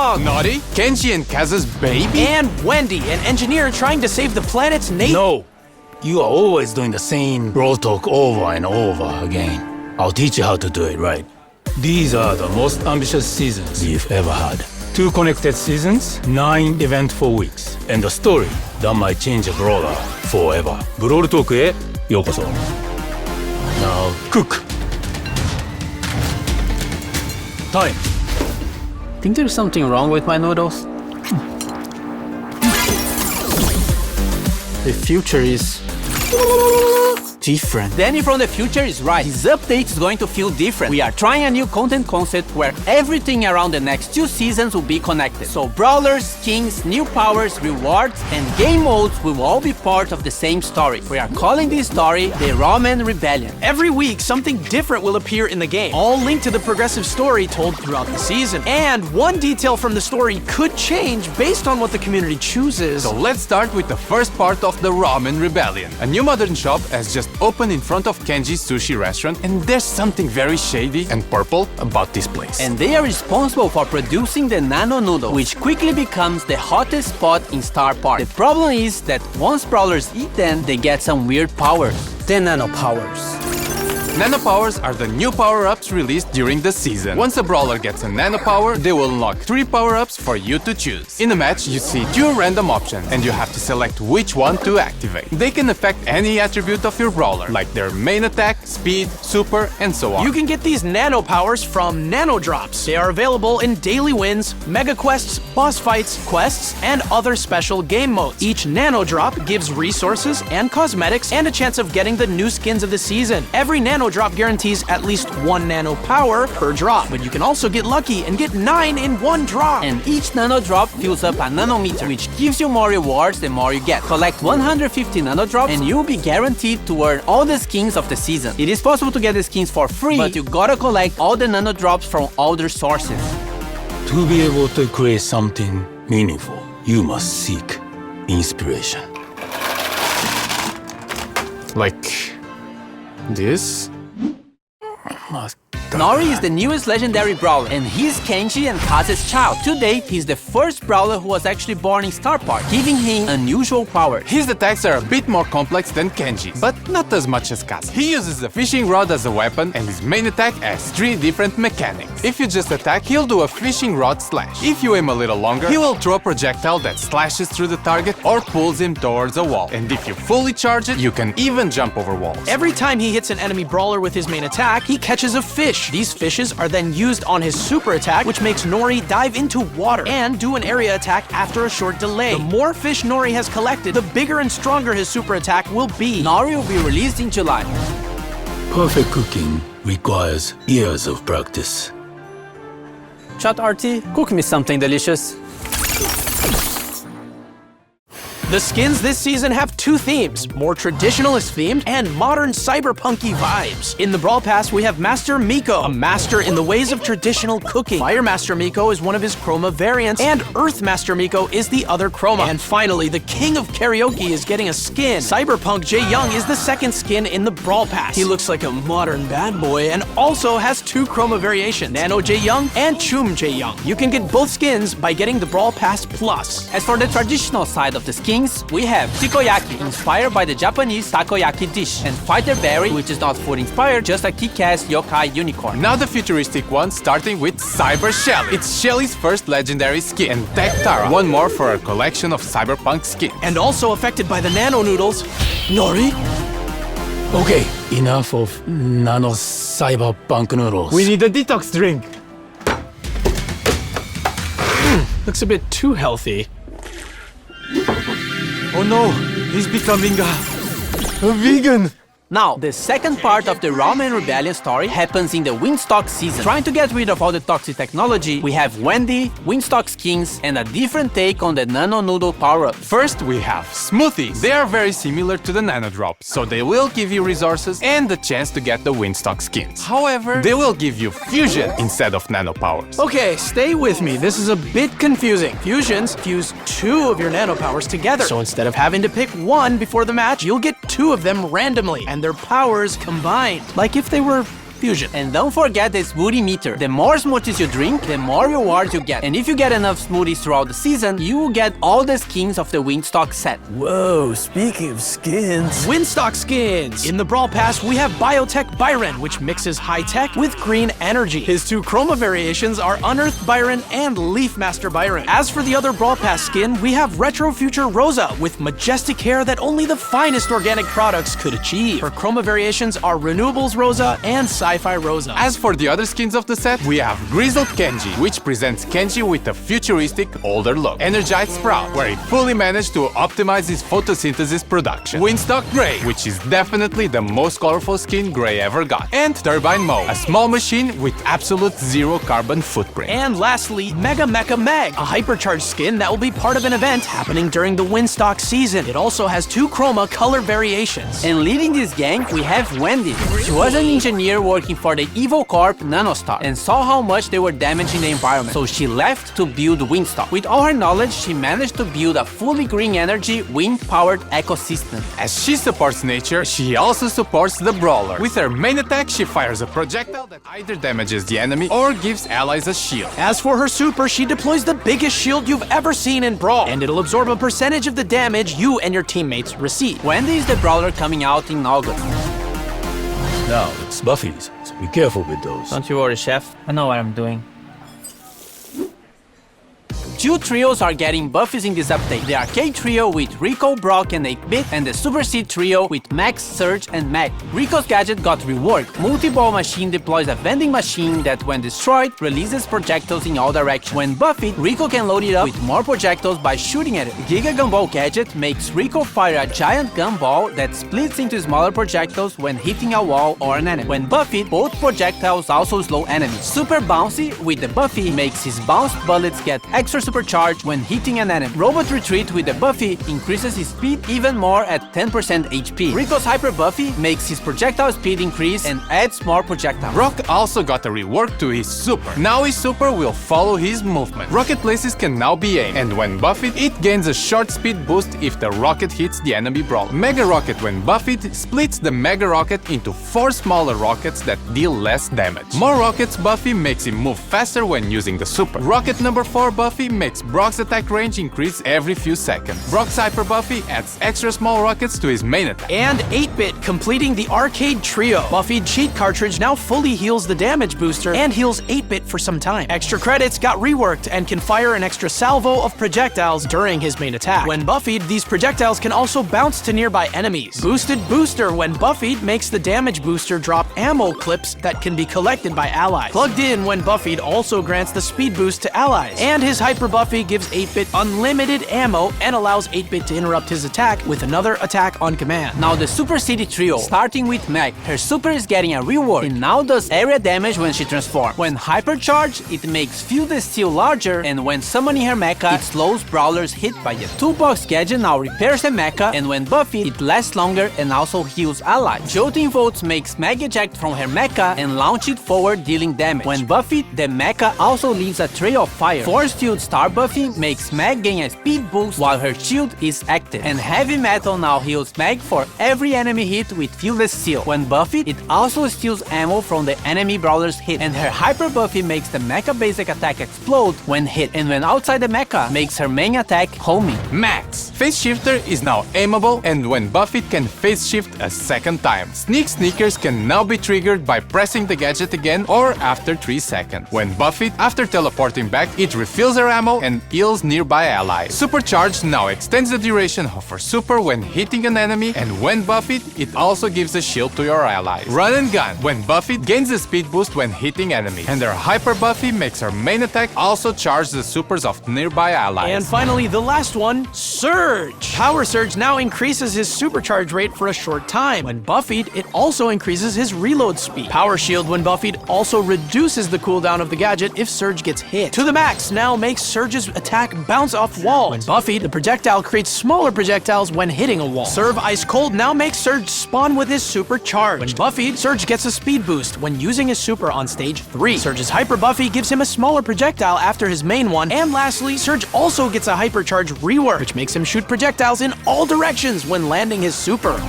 dog! Naughty? Kenji and Kazu's baby? And Wendy, an engineer trying to save the planet's nature. No! You are always doing the same brawl talk over and over again. I'll teach you how to do it right. These are the most ambitious seasons we've ever had. 2 connected seasons, 9 eventful weeks, and a story that might change a brawler forever. ブロールトークへようこそ。Now cook. Time. Think there's something wrong with my noodles? The future is different. Danny from the future is right. This update is going to feel different. We are trying a new content concept where everything around the next 2 seasons will be connected. So brawlers, skins, new powers, rewards, and game modes will all be part of the same story. We are calling this story the Ramen Rebellion. Every week, something different will appear in the game, all linked to the progressive story told throughout the season. And one detail from the story could change based on what the community chooses. So let's start with the first part of the Ramen Rebellion. A new modern shop has just opened in front of Kenji's sushi restaurant, and there's something very shady and purple about this place. And they are responsible for producing the nano noodle, which quickly becomes the hottest spot in Star Park. The problem is that once brawlers eat them, they get some weird powers. The nano powers. Nano powers are the new power-ups released during the season. Once a brawler gets a nano power, they will unlock 3 power-ups for you to choose. In a match, you see 2 random options, and you have to select which one to activate. They can affect any attribute of your brawler, like their main attack, speed, super, and so on. You can get these nano powers from nano drops. They are available in daily wins, mega quests, boss fights, quests, and other special game modes. Each nano drop gives resources and cosmetics and a chance of getting the new skins of the season. Every nano drop guarantees at least 1 nano power per drop, but you can also get lucky and get 9 in 1 drop. And each nano drop fills up a nanometer, which gives you more rewards the more you get. Collect 150 nano drops and you'll be guaranteed to earn all the skins of the season. It is possible to get the skins for free, but you gotta collect all the nano drops from all their sources. To be able to create something meaningful, you must seek inspiration. Like this? Nori is the newest legendary brawler, and he's Kenji and Kaze's child. To date, he's the first brawler who was actually born in Star Park, giving him unusual powers. His attacks are a bit more complex than Kenji's, but not as much as Kaze. He uses a fishing rod as a weapon, and his main attack has 3 different mechanics. If you just attack, he'll do a fishing rod slash. If you aim a little longer, he will throw a projectile that slashes through the target or pulls him towards a wall. And if you fully charge it, you can even jump over walls. Every time he hits an enemy brawler with his main attack, he catches a fish. These fishes are then used on his super attack, which makes Nori dive into water and do an area attack after a short delay. The more fish Nori has collected, the bigger and stronger his super attack will be. Nori will be released in July. Perfect cooking requires years of practice. Chat RT, cook me something delicious. The skins this season have 2 themes, more traditionalist themed and modern cyberpunky vibes. In the Brawl Pass, we have Master Miko, a master in the ways of traditional cooking. Fire Master Miko is one of his chroma variants, and Earth Master Miko is the other chroma. And finally, the King of Karaoke is getting a skin. Cyberpunk Jae Young is the 2nd skin in the Brawl Pass. He looks like a modern bad boy and also has 2 chroma variations, Nano Jae Young and Chum Jae Young. You can get both skins by getting the Brawl Pass Plus. As for the traditional side of the skins, we have Takoyaki, inspired by the Japanese takoyaki dish, and Fighter Berry, which is not food inspired, just a kick-ass yokai unicorn. Now the futuristic one, starting with Cyber Shelly. It's Shelly's first legendary skin, and Tech Tara, one more for our collection of cyberpunk skins. And also affected by the nano noodles, Nori. Okay, enough of nano cyberpunk noodles. We need a detox drink. Looks a bit too healthy. Oh no, he's becoming a vegan. Now, the second part of the Ramen Rebellion story happens in the Windstock season. Trying to get rid of all the toxic technology, we have Wendy, Windstock skins, and a different take on the Nano Noodle power-up. First, we have Smoothies. They are very similar to the Nano Drops, so they will give you resources and the chance to get the Windstock skins. However, they will give you Fusion instead of Nano powers. Okay, stay with me. This is a bit confusing. Fusions fuse 2 of your nano powers together. So instead of having to pick 1 before the match, you'll get 2 of them randomly, and their powers combined. Like if they were fusion. And don't forget the smoothie meter. The more smoothies you drink, the more rewards you get. And if you get enough smoothies throughout the season, you will get all the skins of the Windstock set. Whoa, speaking of skins. Windstock skins! In the Brawl Pass, we have Biotech Byron, which mixes high-tech with green energy. His two chroma variations are Unearthed Byron and Leaf Master Byron. As for the other Brawl Pass skin, we have Retro Future Rosa, with majestic hair that only the finest organic products could achieve. Her chroma variations are Renewables Rosa and Sci-Fi Rosa. As for the other skins of the set, we have Grizzled Kenji, which presents Kenji with a futuristic, older look. Energized Sprout, where he fully managed to optimize his photosynthesis production. Windstock Gray, which is definitely the most colorful skin Gray ever got. And Turbine Mo, a small machine with absolute zero carbon footprint. And lastly, Mega Mecha Meg, a hypercharged skin that will be part of an event happening during the Windstock season. It also has two chroma color variations. And leading this gang, we have Wendy. She was an engineer working for the Evil Corp Nanostar and saw how much they were damaging the environment. So she left to build Windstock. With all her knowledge, she managed to build a fully green energy, wind-powered ecosystem. As she supports nature, she also supports the Brawler. With her main attack, she fires a projectile that either damages the enemy or gives allies a shield. As for her super, she deploys the biggest shield you've ever seen in Brawl, and it'll absorb a percentage of the damage you and your teammates receive. Wendy is the Brawler coming out in August. Now it's Buffy's, so be careful with those. Don't you worry, Chef. I know what I'm doing. Two trios are getting buffies in this update. The Arcade Trio with Rico, Brock, and 8-Bit, and the Super Seed Trio with Max, Surge, and Meg. Rico's gadget got reworked. Multi-Ball Machine deploys a vending machine that, when destroyed, releases projectiles in all directions. When buffied, Rico can load it up with more projectiles by shooting at it. Giga Gumball gadget makes Rico fire a giant gumball that splits into smaller projectiles when hitting a wall or an enemy. When buffied, both projectiles also slow enemies. Super Bouncy with the Buffy makes his bounced bullets get extra supercharged when hitting an enemy. Robot Retreat with the Buffy increases his speed even more at 10% HP. Rico's Hyper Buffy makes his projectile speed increase and adds more projectiles. Brock also got a rework to his super. Now his super will follow his movement. Rocket places can now be aimed, and when buffed, it gains a short speed boost if the rocket hits the enemy brawler. Mega Rocket, when buffed, splits the Mega Rocket into 4 smaller rockets that deal less damage. More rockets Buffy makes him move faster when using the super. Rocket number 4 Buffy makes Brock's attack range increase every few seconds. Brock's Hyper Buffy adds extra small rockets to his main attack. And 8-Bit, completing the Arcade Trio. Buffy'd cheat cartridge now fully heals the damage booster and heals 8-Bit for some time. Extra credits got reworked and can fire an extra salvo of projectiles during his main attack. When buffied, these projectiles can also bounce to nearby enemies. Boosted Booster, when buffied, makes the damage booster drop ammo clips that can be collected by allies. Plugged in, when buffied, also grants the speed boost to allies. And his Hyper Buffy gives 8-Bit unlimited ammo and allows 8-Bit to interrupt his attack with another attack on command. Now the Super City Trio, starting with Meg. Her super is getting a rework. It now does area damage when she transforms. When hypercharged, it makes Field the Steel larger, and when summoning her mecha, it slows brawlers hit by it. Toolbox gadget now repairs the mecha, and when buffed, it lasts longer and also heals allies. Jolting Volts makes Meg eject from her mecha and launch it forward, dealing damage. When buffed, the mecha also leaves a trail of fire. Force Field Star buffing makes Meg gain a speed boost while her shield is active. And Heavy Metal now heals Meg for every enemy hit with Fieldless Steel. When buffed, it also steals ammo from the enemy brawler's hit. And her Hyper Buffy makes the mecha basic attack explode when hit. And when outside the mecha, makes her main attack homing. Max. Phase Shifter is now aimable, and when buffed can phase shift a second time. Sneak Sneakers can now be triggered by pressing the gadget again or after 3 seconds. When buffed, after teleporting back, it refills her ammo and heals nearby allies. Supercharged now extends the duration of her super when hitting an enemy, and when buffed, it also gives a shield to your allies. Run and Gun. When buffed, gains a speed boost when hitting enemies. And her Hyper Buffy makes her main attack also charge the supers of nearby allies. And finally, the last one, Surge. Power Surge now increases his supercharge rate for a short time. When buffied, it also increases his reload speed. Power Shield, when buffied, also reduces the cooldown of the gadget if Surge gets hit. To the Max now makes Surge's attack bounce off walls. When buffied, the projectile creates smaller projectiles when hitting a wall. Serve Ice Cold now makes Surge spawn with his super charge. When buffied, Surge gets a speed boost when using his super on stage 3. Surge's Hyper Buffy gives him a smaller projectile after his main one. And lastly, Surge also gets a hypercharge rework, which makes him shoot projectiles in all directions when landing his super.